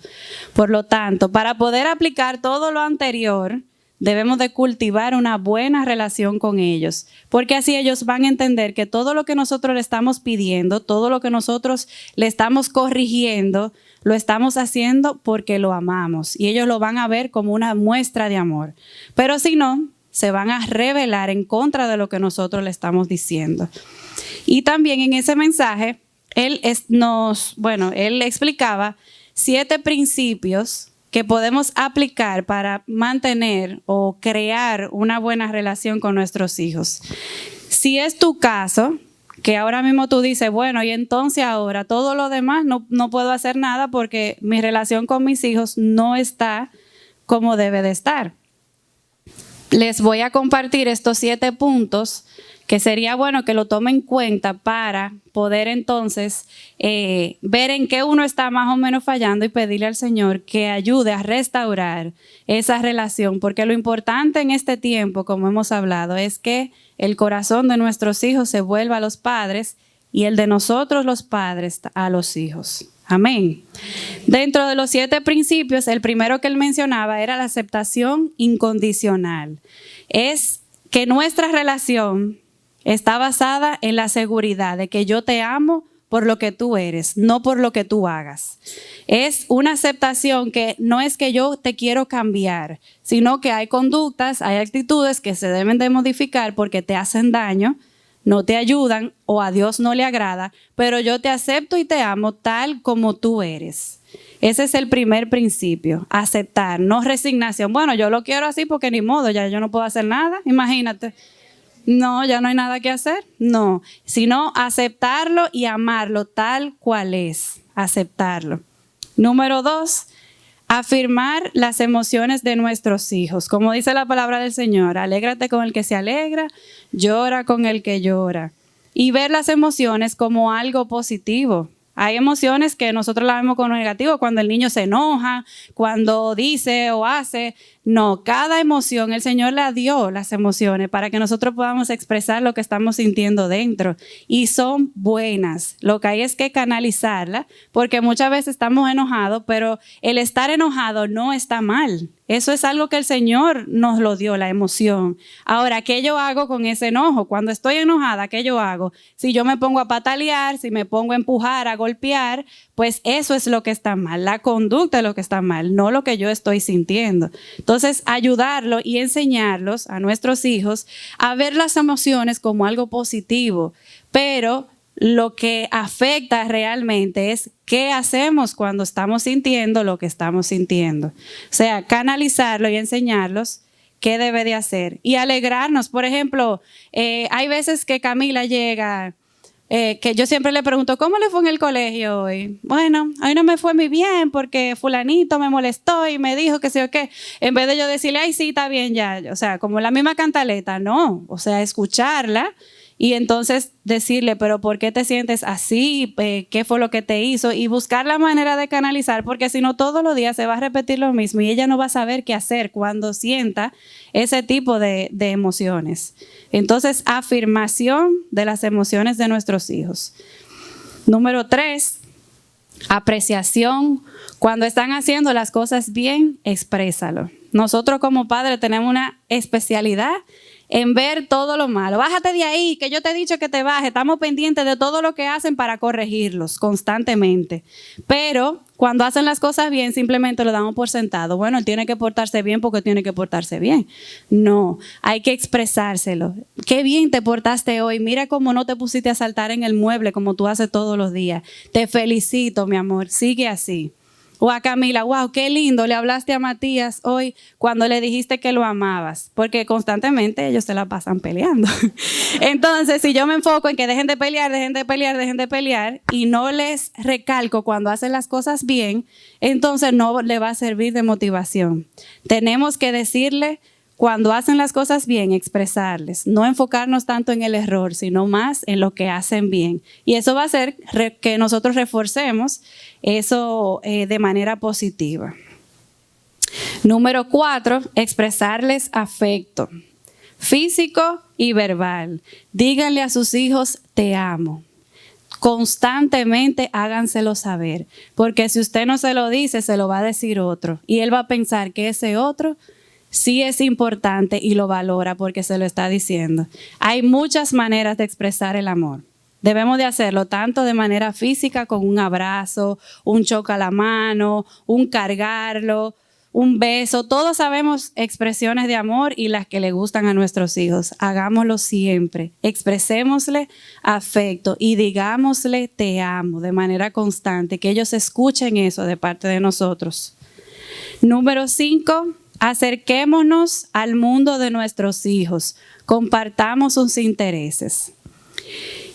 Por lo tanto, para poder aplicar todo lo anterior, debemos de cultivar una buena relación con ellos, porque así ellos van a entender que todo lo que nosotros le estamos pidiendo, todo lo que nosotros le estamos corrigiendo, lo estamos haciendo porque lo amamos y ellos lo van a ver como una muestra de amor. Pero si no, se van a rebelar en contra de lo que nosotros le estamos diciendo. Y también en ese mensaje, él explicaba 7 principios que podemos aplicar para mantener o crear una buena relación con nuestros hijos. Si es tu caso, que ahora mismo tú dices, bueno, y entonces ahora todo lo demás no puedo hacer nada porque mi relación con mis hijos no está como debe de estar. Les voy a compartir estos 7 puntos que sería bueno que lo tomen en cuenta para poder entonces ver en qué uno está más o menos fallando y pedirle al Señor que ayude a restaurar esa relación, porque lo importante en este tiempo, como hemos hablado, es que el corazón de nuestros hijos se vuelva a los padres y el de nosotros los padres a los hijos. Amén. Dentro de los 7 principios, el primero que él mencionaba era la aceptación incondicional. Es que nuestra relación está basada en la seguridad de que yo te amo por lo que tú eres, no por lo que tú hagas. Es una aceptación que no es que yo te quiero cambiar, sino que hay conductas, hay actitudes que se deben de modificar porque te hacen daño, no te ayudan o a Dios no le agrada, pero yo te acepto y te amo tal como tú eres. Ese es el primer principio, aceptar, no resignación. Bueno, yo lo quiero así porque ni modo, ya yo no puedo hacer nada, imagínate. No, ya no hay nada que hacer, no, sino aceptarlo y amarlo tal cual es, aceptarlo. Número 2, afirmar las emociones de nuestros hijos. Como dice la palabra del Señor, alégrate con el que se alegra, llora con el que llora. Y ver las emociones como algo positivo. Hay emociones que nosotros las vemos como negativo, cuando el niño se enoja, cuando dice o hace. No, cada emoción, el Señor la dio las emociones para que nosotros podamos expresar lo que estamos sintiendo dentro. Y son buenas. Lo que hay es que canalizarla, porque muchas veces estamos enojados, pero el estar enojado no está mal. Eso es algo que el Señor nos lo dio, la emoción. Ahora, ¿qué yo hago con ese enojo? Cuando estoy enojada, ¿qué yo hago? Si yo me pongo a patalear, si me pongo a empujar, a golpear, pues eso es lo que está mal. La conducta es lo que está mal, no lo que yo estoy sintiendo. Entonces, ayudarlo y enseñarlos a nuestros hijos a ver las emociones como algo positivo, pero lo que afecta realmente es qué hacemos cuando estamos sintiendo lo que estamos sintiendo. O sea, canalizarlo y enseñarlos qué debe de hacer. Y alegrarnos. Por ejemplo, hay veces que Camila llega, que yo siempre le pregunto, ¿cómo le fue en el colegio hoy? Bueno, hoy no me fue muy bien porque fulanito me molestó y me dijo que sé o qué. En vez de yo decirle, ay, sí, está bien ya. O sea, como la misma cantaleta, no. O sea, escucharla. Y entonces decirle, pero ¿por qué te sientes así? ¿Qué fue lo que te hizo? Y buscar la manera de canalizar, porque si no todos los días se va a repetir lo mismo y ella no va a saber qué hacer cuando sienta ese tipo de emociones. Entonces, afirmación de las emociones de nuestros hijos. Número 3, apreciación. Cuando están haciendo las cosas bien, exprésalo. nosotros como padres tenemos una especialidad en ver todo lo malo. Bájate de ahí, que yo te he dicho que te bajes. Estamos pendientes de todo lo que hacen para corregirlos constantemente. Pero cuando hacen las cosas bien, simplemente lo damos por sentado. Bueno, él tiene que portarse bien porque tiene que portarse bien. No, hay que expresárselo. Qué bien te portaste hoy. Mira cómo no te pusiste a saltar en el mueble como tú haces todos los días. Te felicito, mi amor. Sigue así. O a Camila, wow, qué lindo, le hablaste a Matías hoy cuando le dijiste que lo amabas, porque constantemente ellos se la pasan peleando. Entonces, si yo me enfoco en que dejen de pelear, dejen de pelear, dejen de pelear, y no les recalco cuando hacen las cosas bien, entonces no le va a servir de motivación. Tenemos que decirle cuando hacen las cosas bien, expresarles, no enfocarnos tanto en el error, sino más en lo que hacen bien. Y eso va a hacer que nosotros reforcemos eso de manera positiva. Número 4, expresarles afecto, físico y verbal. Díganle a sus hijos, te amo. Constantemente háganselo saber, porque si usted no se lo dice, se lo va a decir otro. Y él va a pensar que ese otro sí es importante y lo valora porque se lo está diciendo. Hay muchas maneras de expresar el amor. Debemos de hacerlo tanto de manera física, con un abrazo, un choque a la mano, un cargarlo, un beso. Todos sabemos expresiones de amor y las que le gustan a nuestros hijos. Hagámoslo siempre. Expresémosle afecto y digámosle te amo de manera constante, que ellos escuchen eso de parte de nosotros. Número 5. Acerquémonos al mundo de nuestros hijos, compartamos sus intereses.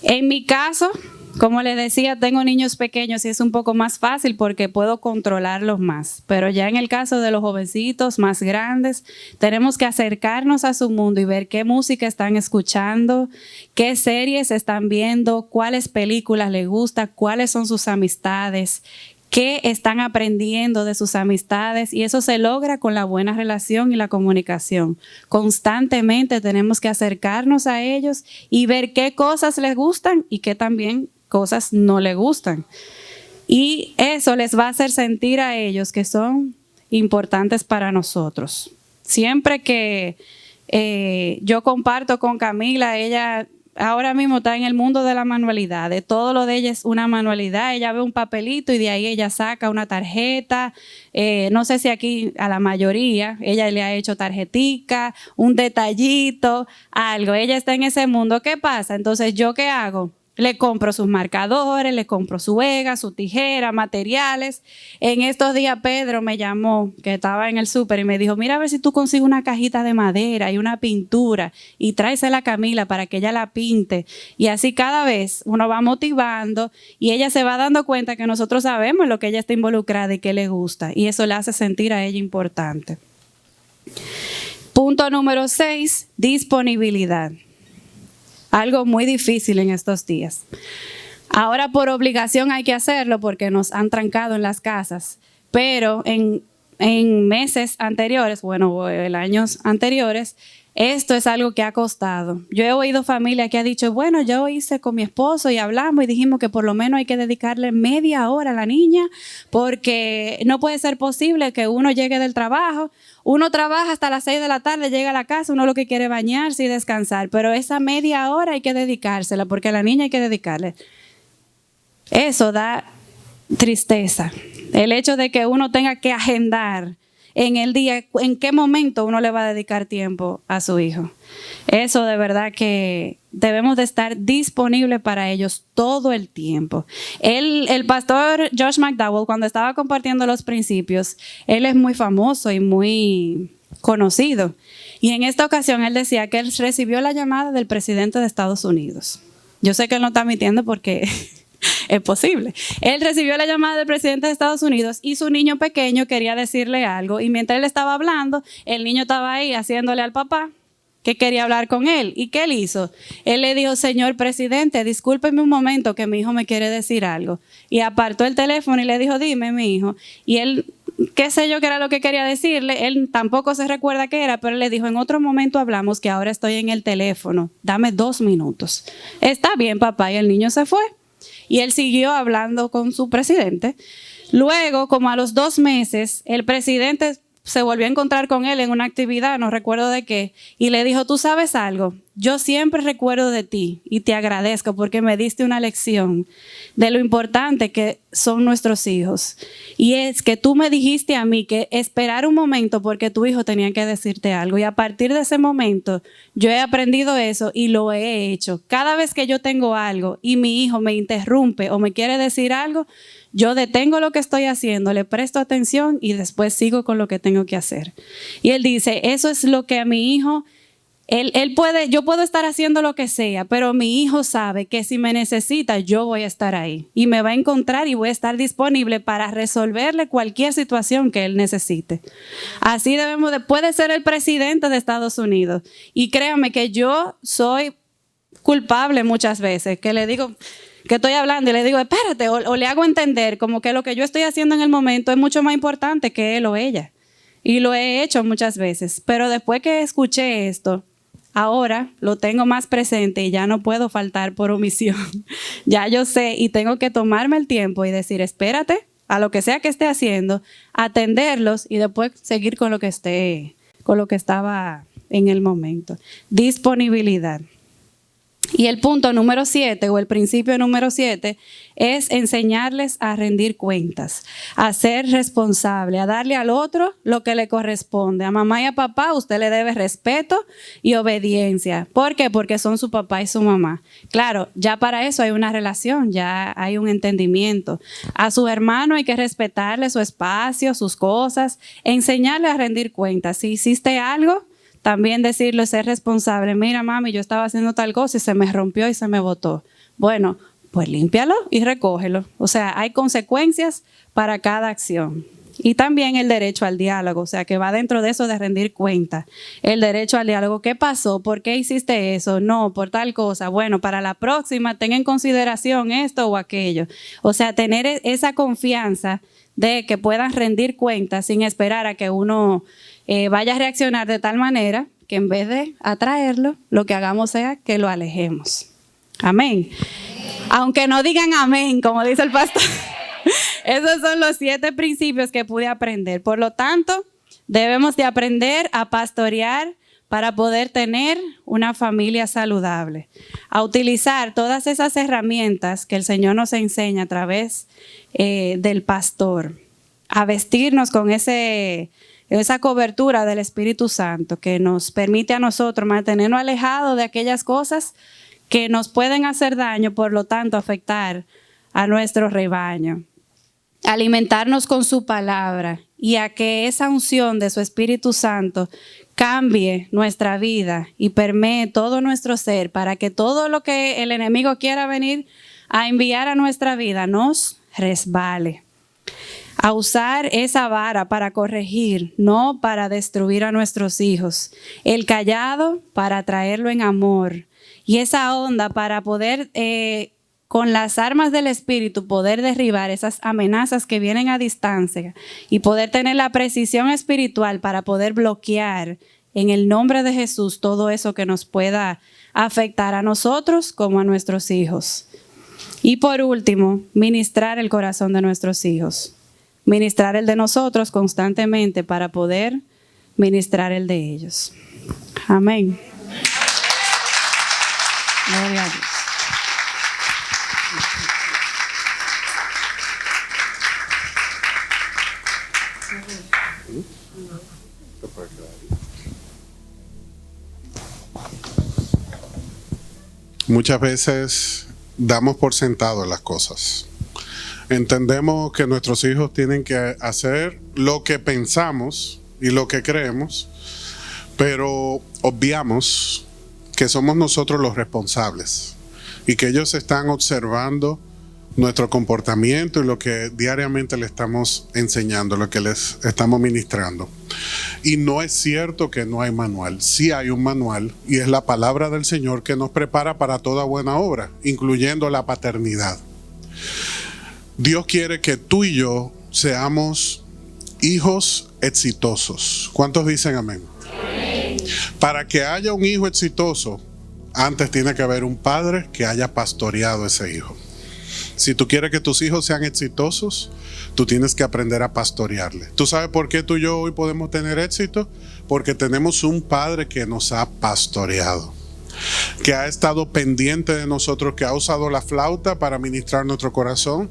En mi caso, como les decía, tengo niños pequeños y es un poco más fácil porque puedo controlarlos más. Pero ya en el caso de los jovencitos más grandes, tenemos que acercarnos a su mundo y ver qué música están escuchando, qué series están viendo, cuáles películas les gusta, cuáles son sus amistades, qué están aprendiendo de sus amistades, y eso se logra con la buena relación y la comunicación. Constantemente tenemos que acercarnos a ellos y ver qué cosas les gustan y qué también cosas no les gustan. Y eso les va a hacer sentir a ellos que son importantes para nosotros. Siempre que yo comparto con Camila, ella ahora mismo está en el mundo de la manualidad, de todo lo de ella es una manualidad. Ella ve un papelito y de ahí ella saca una tarjeta. No sé si aquí a la mayoría ella le ha hecho tarjetica, un detallito, algo. Ella está en ese mundo. ¿Qué pasa? Entonces, ¿yo qué hago? Le compro sus marcadores, le compro su ega, su tijera, materiales. En estos días Pedro me llamó, que estaba en el súper, y me dijo, mira a ver si tú consigues una cajita de madera y una pintura y tráesela a Camila para que ella la pinte. Y así cada vez uno va motivando y ella se va dando cuenta que nosotros sabemos lo que ella está involucrada y que le gusta. Y eso le hace sentir a ella importante. Punto número 6, disponibilidad. Algo muy difícil en estos días. Ahora por obligación hay que hacerlo porque nos han trancado en las casas, pero en meses anteriores, bueno, en años anteriores, esto es algo que ha costado. Yo he oído familia que ha dicho, bueno, yo hice con mi esposo y hablamos y dijimos que por lo menos hay que dedicarle media hora a la niña porque no puede ser posible que uno llegue del trabajo, uno trabaja hasta las 6 de la tarde, llega a la casa, uno lo que quiere es bañarse y descansar, pero esa media hora hay que dedicársela porque a la niña hay que dedicarle. Eso da tristeza. El hecho de que uno tenga que agendar en el día, en qué momento uno le va a dedicar tiempo a su hijo. Eso de verdad que debemos de estar disponibles para ellos todo el tiempo. El pastor Josh McDowell, cuando estaba compartiendo los principios, él es muy famoso y muy conocido. Y en esta ocasión él decía que él recibió la llamada del presidente de Estados Unidos. Yo sé que él no está mintiendo porque es posible. Él recibió la llamada del presidente de Estados Unidos y su niño pequeño quería decirle algo. Y mientras él estaba hablando, el niño estaba ahí haciéndole al papá que quería hablar con él. ¿Y qué él hizo? Él le dijo, señor presidente, discúlpeme un momento que mi hijo me quiere decir algo. Y apartó el teléfono y le dijo, dime, mi hijo. Y él, qué sé yo qué era lo que quería decirle. Él tampoco se recuerda qué era, pero él le dijo, en otro momento hablamos que ahora estoy en el teléfono. Dame 2 minutos. Está bien, papá. Y el niño se fue. Y él siguió hablando con su presidente. Luego, como a los 2 meses, el presidente se volvió a encontrar con él en una actividad, no recuerdo de qué, y le dijo, ¿tú sabes algo? Yo siempre recuerdo de ti y te agradezco porque me diste una lección de lo importante que son nuestros hijos. Y es que tú me dijiste a mí que esperar un momento porque tu hijo tenía que decirte algo. Y a partir de ese momento yo he aprendido eso y lo he hecho. Cada vez que yo tengo algo y mi hijo me interrumpe o me quiere decir algo, yo detengo lo que estoy haciendo, le presto atención y después sigo con lo que tengo que hacer. Y él dice, eso es lo que a mi hijo... yo puedo estar haciendo lo que sea, pero mi hijo sabe que si me necesita, yo voy a estar ahí y me va a encontrar y voy a estar disponible para resolverle cualquier situación que él necesite. Así puede ser el presidente de Estados Unidos. Y créame que yo soy culpable muchas veces, que le digo que estoy hablando y le digo, espérate, o le hago entender como que lo que yo estoy haciendo en el momento es mucho más importante que él o ella. Y lo he hecho muchas veces, pero después que escuché esto, ahora lo tengo más presente y ya no puedo faltar por omisión. Ya yo sé y tengo que tomarme el tiempo y decir, espérate a lo que sea que esté haciendo, atenderlos y después seguir con lo que estaba en el momento. Disponibilidad. Y el punto número 7 o el principio número 7 es enseñarles a rendir cuentas, a ser responsable, a darle al otro lo que le corresponde. A mamá y a papá usted le debe respeto y obediencia. ¿Por qué? Porque son su papá y su mamá. Claro, ya para eso hay una relación, ya hay un entendimiento. A su hermano hay que respetarle su espacio, sus cosas, enseñarle a rendir cuentas. Si hiciste algo, también decirle, ser responsable. Mira, mami, yo estaba haciendo tal cosa y se me rompió y se me botó. Bueno, pues límpialo y recógelo. O sea, hay consecuencias para cada acción. Y también el derecho al diálogo, o sea, que va dentro de eso de rendir cuenta. El derecho al diálogo. ¿Qué pasó? ¿Por qué hiciste eso? No, por tal cosa. Bueno, para la próxima, ten en consideración esto o aquello. O sea, tener esa confianza de que puedan rendir cuentas sin esperar a que uno vaya a reaccionar de tal manera que en vez de atraerlo, lo que hagamos sea que lo alejemos. Amén. Aunque no digan amén, como dice el pastor. Esos son los 7 principios que pude aprender. Por lo tanto, debemos de aprender a pastorear para poder tener una familia saludable. A utilizar todas esas herramientas que el Señor nos enseña a través del pastor. A vestirnos con esa cobertura del Espíritu Santo que nos permite a nosotros mantenernos alejados de aquellas cosas que nos pueden hacer daño, por lo tanto afectar a nuestro rebaño. Alimentarnos con su palabra y a que esa unción de su Espíritu Santo cambie nuestra vida y permee todo nuestro ser para que todo lo que el enemigo quiera venir a enviar a nuestra vida nos resbale. A usar esa vara para corregir, no para destruir a nuestros hijos. El callado para traerlo en amor. Y esa onda para poder, con las armas del Espíritu, poder derribar esas amenazas que vienen a distancia y poder tener la precisión espiritual para poder bloquear en el nombre de Jesús todo eso que nos pueda afectar a nosotros como a nuestros hijos. Y por último, ministrar el corazón de nuestros hijos. Ministrar el de nosotros constantemente para poder ministrar el de ellos. Amén. Gloria a Dios. Muchas veces damos por sentado las cosas. Entendemos que nuestros hijos tienen que hacer lo que pensamos y lo que creemos, pero obviamos que somos nosotros los responsables y que ellos están observando nuestro comportamiento y lo que diariamente le estamos enseñando, lo que les estamos ministrando. Y no es cierto que no hay manual. Sí hay un manual y es la palabra del Señor que nos prepara para toda buena obra, incluyendo la paternidad. Dios quiere que tú y yo seamos hijos exitosos. ¿Cuántos dicen amén? Amén. Para que haya un hijo exitoso, antes tiene que haber un padre que haya pastoreado ese hijo. Si tú quieres que tus hijos sean exitosos, tú tienes que aprender a pastorearle. ¿Tú sabes por qué tú y yo hoy podemos tener éxito? Porque tenemos un padre que nos ha pastoreado, que ha estado pendiente de nosotros, que ha usado la flauta para ministrar nuestro corazón,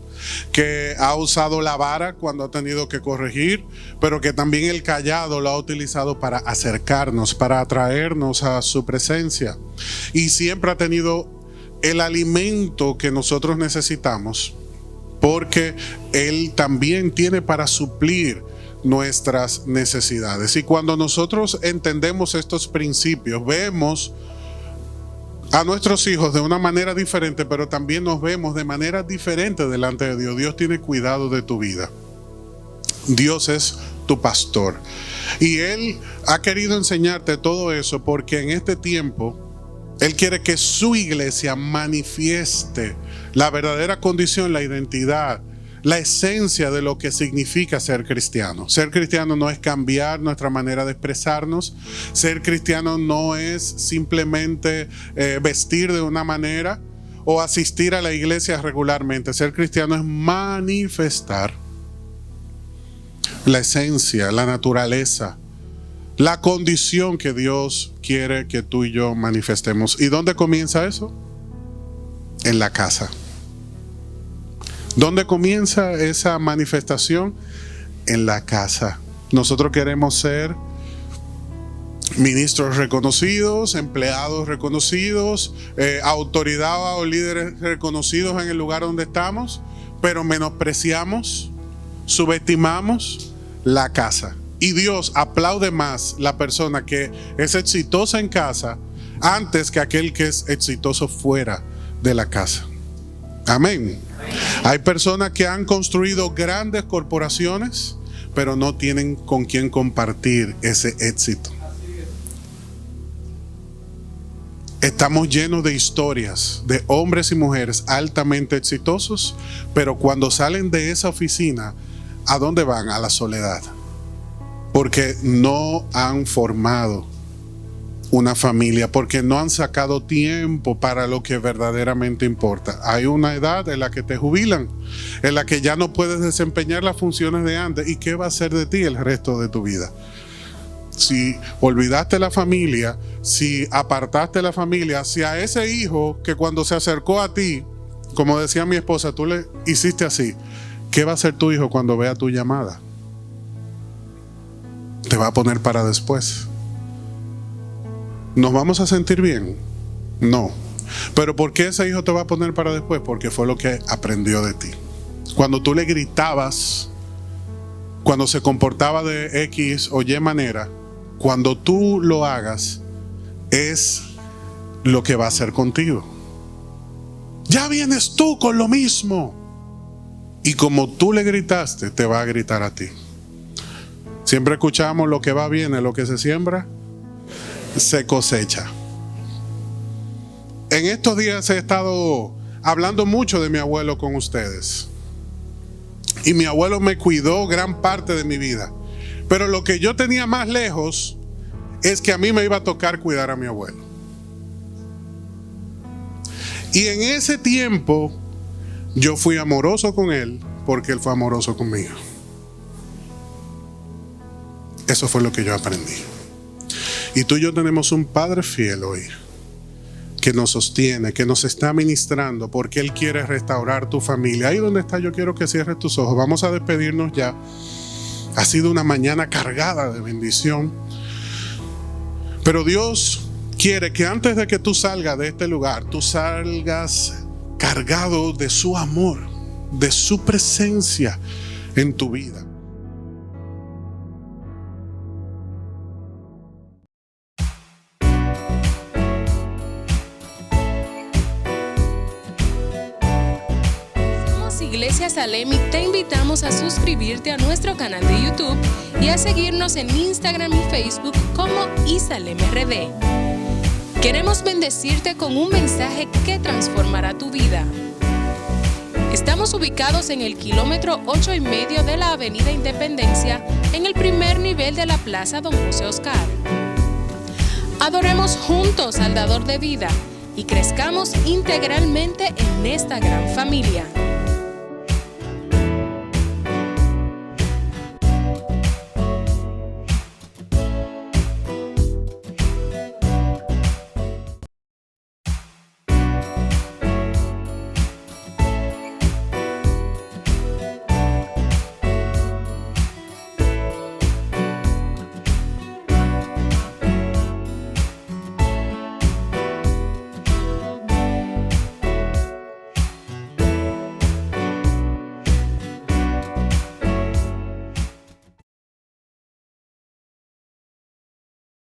que ha usado la vara cuando ha tenido que corregir, pero que también el callado lo ha utilizado para acercarnos, para atraernos a su presencia. Y siempre ha tenido el alimento que nosotros necesitamos, porque Él también tiene para suplir nuestras necesidades. Y cuando nosotros entendemos estos principios, vemos a nuestros hijos de una manera diferente, pero también nos vemos de manera diferente delante de Dios. Dios tiene cuidado de tu vida. Dios es tu pastor. Y Él ha querido enseñarte todo eso porque en este tiempo Él quiere que su iglesia manifieste la verdadera condición, la identidad, la esencia de lo que significa ser cristiano. Ser cristiano no es cambiar nuestra manera de expresarnos. Ser cristiano no es simplemente vestir de una manera o asistir a la iglesia regularmente. Ser cristiano es manifestar la esencia, la naturaleza, la condición que Dios quiere que tú y yo manifestemos. ¿Y dónde comienza eso? En la casa. ¿Dónde comienza esa manifestación? En la casa. Nosotros queremos ser ministros reconocidos, empleados reconocidos, autoridad o líderes reconocidos en el lugar donde estamos, pero menospreciamos, subestimamos la casa. Y Dios aplaude más la persona que es exitosa en casa antes que aquel que es exitoso fuera de la casa. Amén. Hay personas que han construido grandes corporaciones, pero no tienen con quién compartir ese éxito. Estamos llenos de historias de hombres y mujeres altamente exitosos, pero cuando salen de esa oficina, ¿a dónde van? A la soledad. Porque no han formado una familia, porque no han sacado tiempo para lo que verdaderamente importa. Hay una edad en la que te jubilan, en la que ya no puedes desempeñar las funciones de antes. ¿Y qué va a ser de ti el resto de tu vida? Si olvidaste la familia, si apartaste la familia, si a ese hijo que cuando se acercó a ti, como decía mi esposa, tú le hiciste así, ¿qué va a hacer tu hijo cuando vea tu llamada? Te va a poner para después. ¿Nos vamos a sentir bien? No. ¿Pero por qué ese hijo te va a poner para después? Porque fue lo que aprendió de ti. Cuando tú le gritabas, cuando se comportaba de X o Y manera, cuando tú lo hagas, es lo que va a hacer contigo. Ya vienes tú con lo mismo. Y como tú le gritaste, te va a gritar a ti. Siempre escuchamos: lo que va viene, lo que se siembra se cosecha. En estos días he estado hablando mucho de mi abuelo con ustedes. Y mi abuelo me cuidó gran parte de mi vida. Pero lo que yo tenía más lejos es que a mí me iba a tocar cuidar a mi abuelo. Y en ese tiempo yo fui amoroso con él porque él fue amoroso conmigo. Eso fue lo que yo aprendí. Y tú y yo tenemos un Padre fiel hoy, que nos sostiene, que nos está ministrando, porque Él quiere restaurar tu familia. Ahí donde está, yo quiero que cierres tus ojos. Vamos a despedirnos ya. Ha sido una mañana cargada de bendición. Pero Dios quiere que antes de que tú salgas de este lugar, tú salgas cargado de su amor, de su presencia en tu vida. Iglesia Salem y te invitamos a suscribirte a nuestro canal de YouTube y a seguirnos en Instagram y Facebook como ISalemRD. Queremos bendecirte con un mensaje que transformará tu vida. Estamos ubicados en el kilómetro 8,5 de la Avenida Independencia, en el primer nivel de la Plaza Don José Oscar. Adoremos juntos al Dador de Vida y crezcamos integralmente en esta gran familia.